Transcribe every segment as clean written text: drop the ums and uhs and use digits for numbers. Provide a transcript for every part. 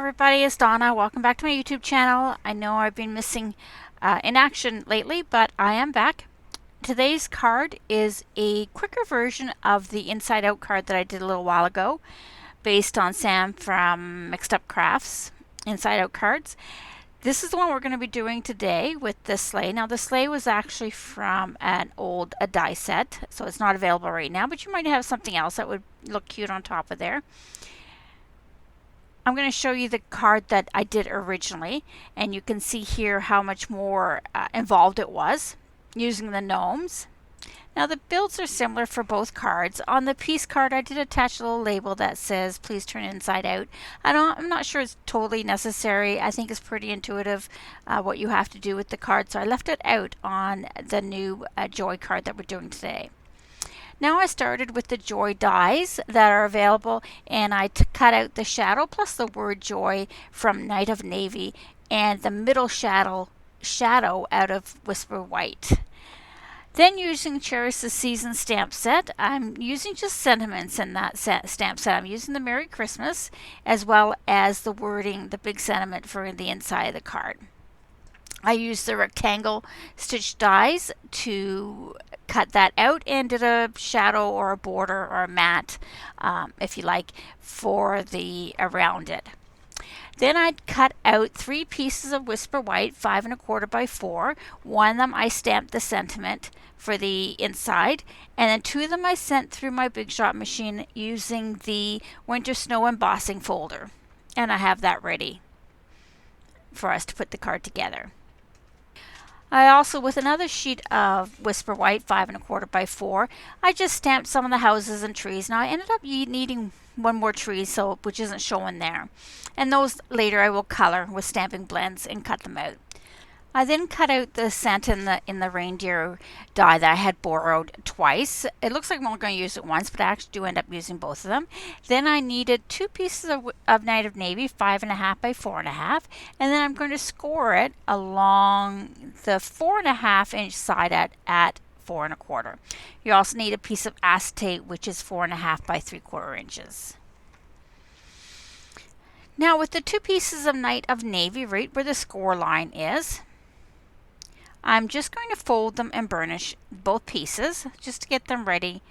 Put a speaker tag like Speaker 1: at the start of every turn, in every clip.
Speaker 1: everybody, it's Donna. Welcome back to my YouTube channel. I know I've been missing in action lately, but I am back. Today's card is a quicker version of the inside out card that I did a little while ago, based on Sam from Mixed Up Crafts inside out cards. This is the one we're going to be doing today with the sleigh. Now the sleigh was actually from an old die set, so it's not available right now, but you might have something else that would look cute on top of there. I'm going to show you the card that I did originally, and you can see here how much more involved it was using the gnomes. Now the builds are similar for both cards. On the piece card I did attach a little label that says please turn inside out. I'm not sure it's totally necessary. I think it's pretty intuitive what you have to do with the card, so I left it out on the new Joy card that we're doing today. Now I started with the Joy dies that are available, and I cut out the shadow plus the word Joy from Night of Navy and the middle shadow out of Whisper White. Then using Cherish the Season stamp set, I'm using just sentiments in that stamp set. I'm using the Merry Christmas as well as the wording, the big sentiment for the inside of the card. I used the rectangle stitch dies to cut that out and did a shadow or a border or a mat, if you like, for the around it. Then I'd cut out 3 pieces of Whisper White, 5 1/4 by 4. One of them I stamped the sentiment for the inside, and then 2 of them I sent through my Big Shot machine using the Winter Snow embossing folder. And I have that ready for us to put the card together. I also, with another sheet of Whisper White, 5 1/4 by 4, I just stamped some of the houses and trees. Now I ended up needing one more tree, which isn't showing there. And those later I will color with stamping blends and cut them out. I then cut out the Santa in the reindeer die that I had borrowed twice. It looks like I'm only going to use it once, but I actually do end up using both of them. Then I needed 2 pieces of Night of Navy, 5 1/2 by 4 1/2, and then I'm going to score it along the 4 1/2 inch side at 4 1/4. You also need a piece of acetate, which is 4 1/2 by 3/4 inches. Now with the 2 pieces of Night of Navy right where the score line is, I'm just going to fold them and burnish both pieces just to get them ready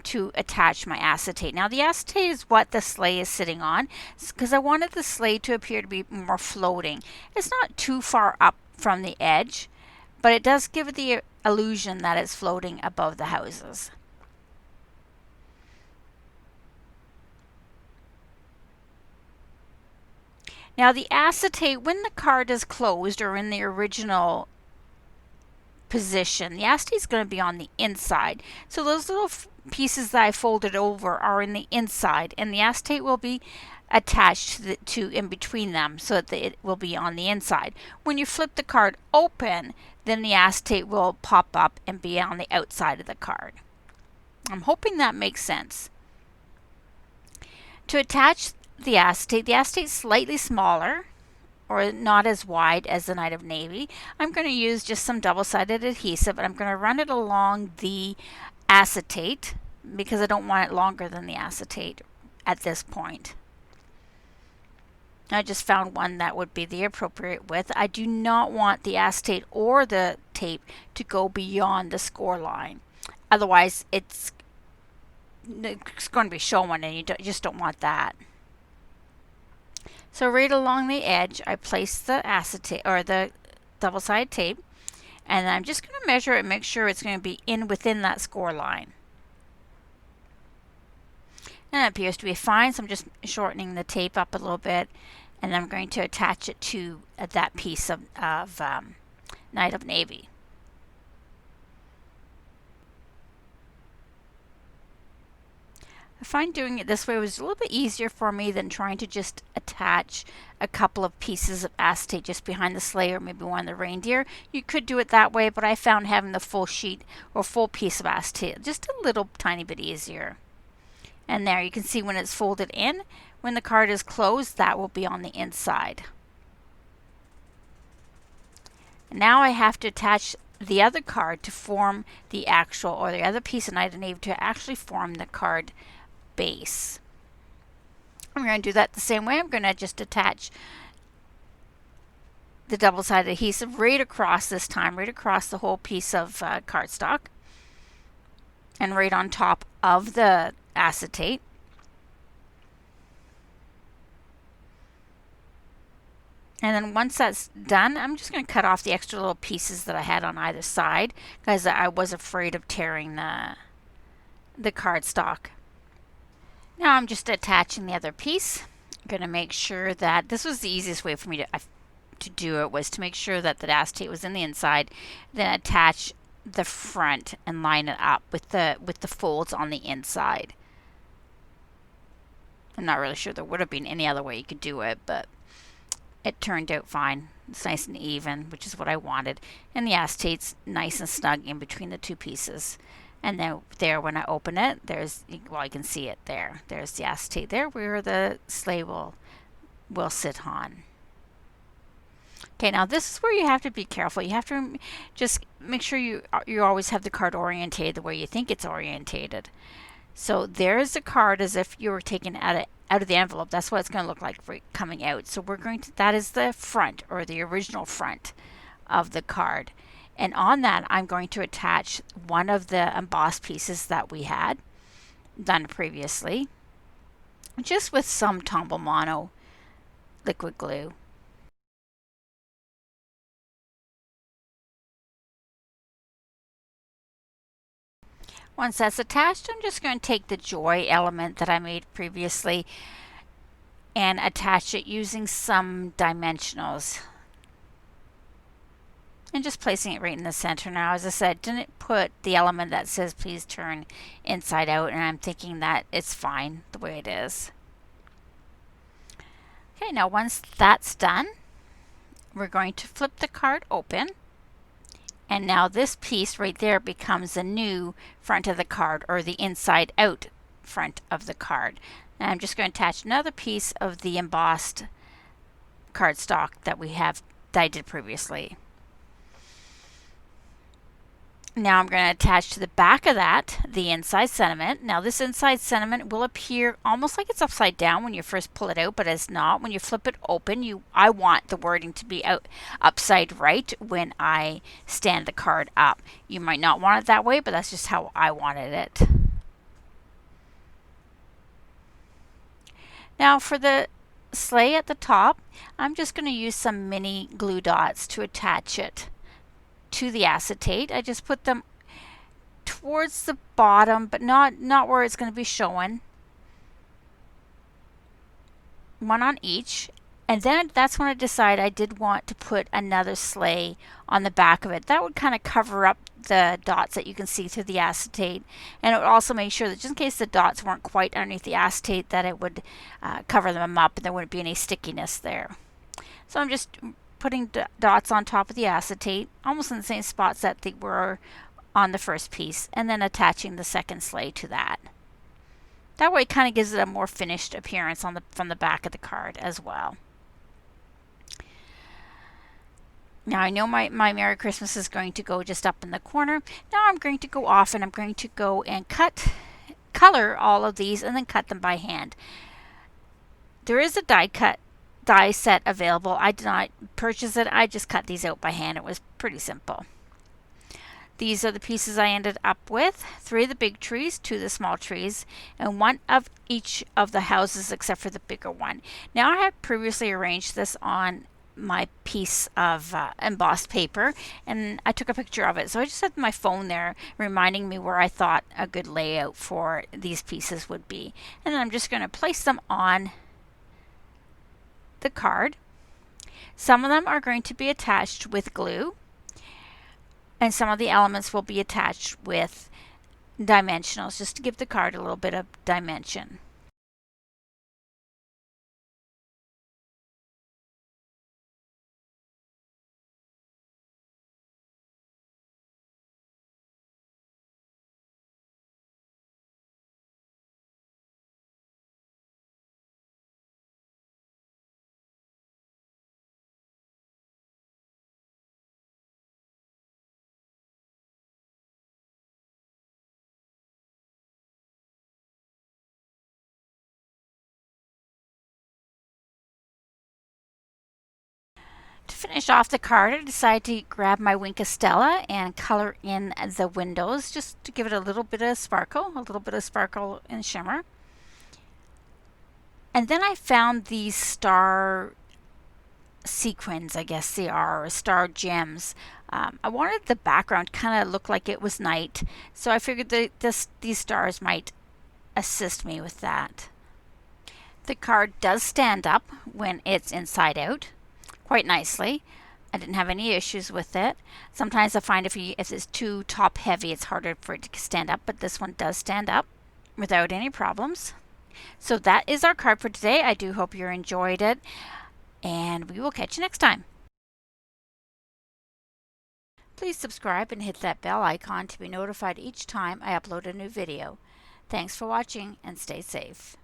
Speaker 1: to attach my acetate. Now the acetate is what the sleigh is sitting on, because I wanted the sleigh to appear to be more floating. It's not too far up from the edge, but it does give it the illusion that it's floating above the houses. Now the acetate, when the card is closed or in the original position, the acetate is going to be on the inside. So those little pieces that I folded over are in the inside, and the acetate will be attached to in between them so that it will be on the inside. When you flip the card open, then the acetate will pop up and be on the outside of the card. I'm hoping that makes sense. To attach the acetate is slightly smaller or not as wide as the Night of Navy. I'm going to use just some double-sided adhesive, and I'm going to run it along the acetate because I don't want it longer than the acetate at this point. I just found one that would be the appropriate width. I do not want the acetate or the tape to go beyond the score line. Otherwise it's going to be showing, and you just don't want that. So right along the edge, I place the acetate or the double-sided tape, and I'm just going to measure it and make sure it's going to be within that score line. And it appears to be fine, so I'm just shortening the tape up a little bit, and I'm going to attach it to that piece of Night of Navy. I find doing it this way was a little bit easier for me than trying to just attach a couple of pieces of acetate just behind the sleigh or maybe one of the reindeer. You could do it that way, but I found having the full sheet or full piece of acetate just a little tiny bit easier. And there you can see when it's folded in, when the card is closed, that will be on the inside. Now I have to attach the other card to form the actual, or the other piece of Night of Navy to actually form the card base. I'm going to do that the same way. I'm going to just attach the double-sided adhesive right across this time, right across the whole piece of cardstock and right on top of the acetate. And then once that's done, I'm just going to cut off the extra little pieces that I had on either side because I was afraid of tearing the cardstock. Now I'm just attaching the other piece. I'm going to make sure that this was the easiest way for me to do it, was to make sure that the acetate was in the inside, then attach the front and line it up with the folds on the inside. I'm not really sure there would have been any other way you could do it, but it turned out fine. It's nice and even, which is what I wanted. And the acetate's nice and snug in between the two pieces. And then there, when I open it, there's, well, you can see it there. There's the acetate there where the sleigh will sit on. Okay, now this is where you have to be careful. You have to just make sure you always have the card orientated the way you think it's orientated. So there's the card as if you were taking out of the envelope. That's what it's going to look like coming out. So we're going to, that is the front, or the original front of the card. And on that, I'm going to attach one of the embossed pieces that we had done previously, just with some Tombow Mono liquid glue. Once that's attached, I'm just going to take the joy element that I made previously and attach it using some dimensionals. And just placing it right in the center. Now, as I said, didn't put the element that says please turn inside out, and I'm thinking that it's fine the way it is. Okay, now once that's done, we're going to flip the card open. And now this piece right there becomes the new front of the card, or the inside out front of the card. And I'm just going to attach another piece of the embossed cardstock that I did previously. Now I'm going to attach to the back of that the inside sentiment. Now this inside sentiment will appear almost like it's upside down when you first pull it out, but it's not. When you flip it open, I want the wording to be upside right when I stand the card up. You might not want it that way, but that's just how I wanted it. Now for the sleigh at the top, I'm just going to use some mini glue dots to attach it to the acetate. I just put them towards the bottom, but not where it's going to be showing. One on each. And then that's when I decided I did want to put another sleigh on the back of it. That would kind of cover up the dots that you can see through the acetate. And it would also make sure that just in case the dots weren't quite underneath the acetate, that it would cover them up and there wouldn't be any stickiness there. So I'm just putting dots on top of the acetate, almost in the same spots that they were on the first piece, and then attaching the second sleigh to that. That way it kind of gives it a more finished appearance from the back of the card as well. Now I know my Merry Christmas is going to go just up in the corner. Now I'm going to go off and I'm going to go and color all of these and then cut them by hand. There is a die set available. I did not purchase it. I just cut these out by hand. It was pretty simple. These are the pieces I ended up with. 3 of the big trees, 2 of the small trees, and 1 of each of the houses except for the bigger one. Now I had previously arranged this on my piece of embossed paper, and I took a picture of it. So I just had my phone there reminding me where I thought a good layout for these pieces would be. And then I'm just going to place them on the card. Some of them are going to be attached with glue, and some of the elements will be attached with dimensionals, just to give the card a little bit of dimension. To finish off the card, I decided to grab my Wink of Stella and color in the windows just to give it a little bit of sparkle and shimmer. And then I found these star sequins, I guess they are, or star gems. I wanted the background kind of look like it was night, so I figured that these stars might assist me with that. The card does stand up when it's inside out quite nicely. I didn't have any issues with it. Sometimes I find if it's too top heavy, it's harder for it to stand up, but this one does stand up without any problems. So that is our card for today. I do hope you enjoyed it, and we will catch you next time. Please subscribe and hit that bell icon to be notified each time I upload a new video. Thanks for watching and stay safe.